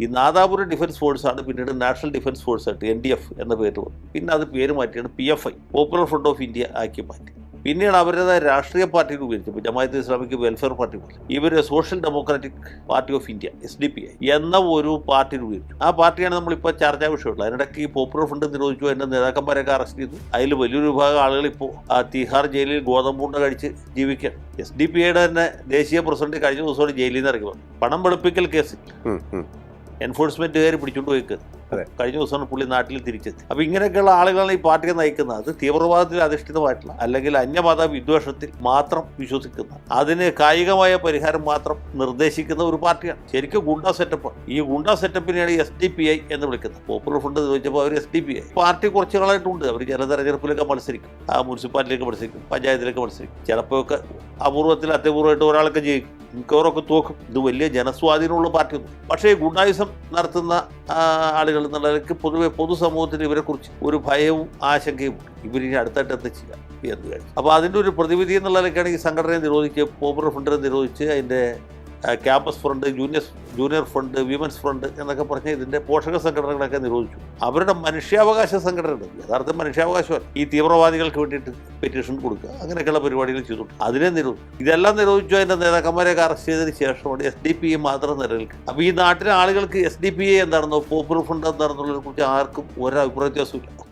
ഈ നാദാപുരം ഡിഫൻസ് ഫോഴ്സാണ് പിന്നീട് national defence force ആയിട്ട് NDF എന്ന പേര് വന്നു. പിന്നെ അത് പേര് മാറ്റിയാണ് PFI, popular front of India ആക്കി മാറ്റി. പിന്നീട് അവരുടേതായ രാഷ്ട്രീയ പാർട്ടി രൂപീകരിച്ചു. ഇപ്പോൾ ജമാഅത്ത് ഇസ്ലാമിക് വെൽഫെയർ പാർട്ടി പോലെ ഇവർ social democratic party of India SDPI എന്ന ഒരു പാർട്ടി രൂപീകരിച്ചു. ആ പാർട്ടിയാണ് നമ്മളിപ്പോൾ ചർച്ചാ വിഷയമുള്ളത്. അതിനിടയ്ക്ക് ഈ പോപ്പുലർ ഫ്രണ്ട് നിരോധിച്ചു, അതിൻ്റെ നേതാക്കന്മാരൊക്കെ അറസ്റ്റ് ചെയ്തു. അതിൽ വലിയൊരു വിഭാഗം ആളുകൾ ഇപ്പോൾ തിഹാർ ജയിലിൽ ഗോതമ്പൂണ്ട കഴിച്ച് ജീവിക്കുകയാണ്. SDPIയുടെ തന്നെ ദേശീയ പ്രസിഡന്റ് കഴിഞ്ഞ ദിവസമാണ് ജയിലിൽ നിന്ന് ഇറങ്ങി വന്നത്. പണം വെളുപ്പിക്കൽ കേസിൽ എൻഫോഴ്സ്മെന്റുകാർ പിടിച്ചുകൊണ്ട് പോയിക്കുന്നത്. കഴിഞ്ഞ ദിവസമാണ് പുള്ളി നാട്ടിൽ തിരിച്ചെത്തി. അപ്പൊ ഇങ്ങനെയൊക്കെയുള്ള ആളുകളാണ് ഈ പാർട്ടിയെ നയിക്കുന്നത്. അത് തീവ്രവാദത്തിൽ അധിഷ്ഠിതമായിട്ടുള്ള അല്ലെങ്കിൽ അന്യമത വിദ്വേഷത്തിൽ മാത്രം വിശ്വസിക്കുന്ന, അതിന് കായികമായ പരിഹാരം മാത്രം നിർദ്ദേശിക്കുന്ന ഒരു പാർട്ടിയാണ്. ശരിക്കും ഗുണ്ടാ സെറ്റപ്പാണ്. ഈ ഗുണ്ടാ സെറ്റപ്പിനെയാണ് SDPI എന്ന് വിളിക്കുന്നത്. പോപ്പുലർ ഫ്രണ്ട് ചോദിച്ചപ്പോൾ അവർ SDPI പാർട്ടി കുറച്ച് കാലമായിട്ടുണ്ട്. അവർ ചില തെരഞ്ഞെടുപ്പിലൊക്കെ മത്സരിക്കും, മുനിസിപ്പാലിറ്റിയിലേക്ക് മത്സരിക്കും, പഞ്ചായത്തിലേക്ക് മത്സരിക്കും. ചിലപ്പോഴൊക്കെ അപൂർവത്തിൽ അത്യപൂർവമായിട്ട് ഒരാളൊക്കെ ജയിക്കും, മിക്കവരൊക്കെ തോക്കും. ഇത് വലിയ ജനസ്വാധീനമുള്ള പാർട്ടിയൊന്നും. പക്ഷേ ഗുണ്ടായുസം നടത്തുന്ന ആളുകൾ എന്നുള്ളവർക്ക് പൊതുവെ പൊതുസമൂഹത്തിന് ഇവരെക്കുറിച്ച് ഒരു ഭയവും ആശങ്കയും ഇവരിനി അടുത്തായിട്ട് എന്താ ചെയ്യുക എന്ന് കാര്യം. അപ്പോൾ അതിൻ്റെ ഒരു പ്രതിവിധി എന്നുള്ളതൊക്കെയാണ് ഈ സംഘടനയെ നിരോധിച്ച്, പോപ്പുലർ ഫ്രണ്ടിനെ നിരോധിച്ച്, അതിൻ്റെ campus front, junior front, women's front എന്നൊക്കെ പറഞ്ഞ് ഇതിൻ്റെ പോഷക സംഘടനകളൊക്കെ നിരോധിച്ചു. അവരുടെ മനുഷ്യാവകാശ സംഘടനകൾ യഥാർത്ഥ മനുഷ്യാവകാശമല്ല, ഈ തീവ്രവാദികൾക്ക് വേണ്ടിയിട്ട് പെറ്റീഷൻ കൊടുക്കുക, അങ്ങനെയൊക്കെയുള്ള പരിപാടികൾ ചെയ്തു. അതിനെ നിരോധിച്ചു. ഇതെല്ലാം നിരോധിച്ചു. അതിൻ്റെ നേതാക്കന്മാരെയൊക്കെ അറസ്റ്റ് ചെയ്തതിന് ശേഷമാണ് SDPI മാത്രം നിലനിൽക്കുക. അപ്പോൾ ഈ നാട്ടിലെ ആളുകൾക്ക് SDPI എന്താണെന്നോ പോപ്പുലർ ഫ്രണ്ട് എന്താണെന്നുള്ളതിനെ കുറിച്ച് ആർക്കും ഒരു അഭിപ്രായ വ്യത്യാസമില്ല.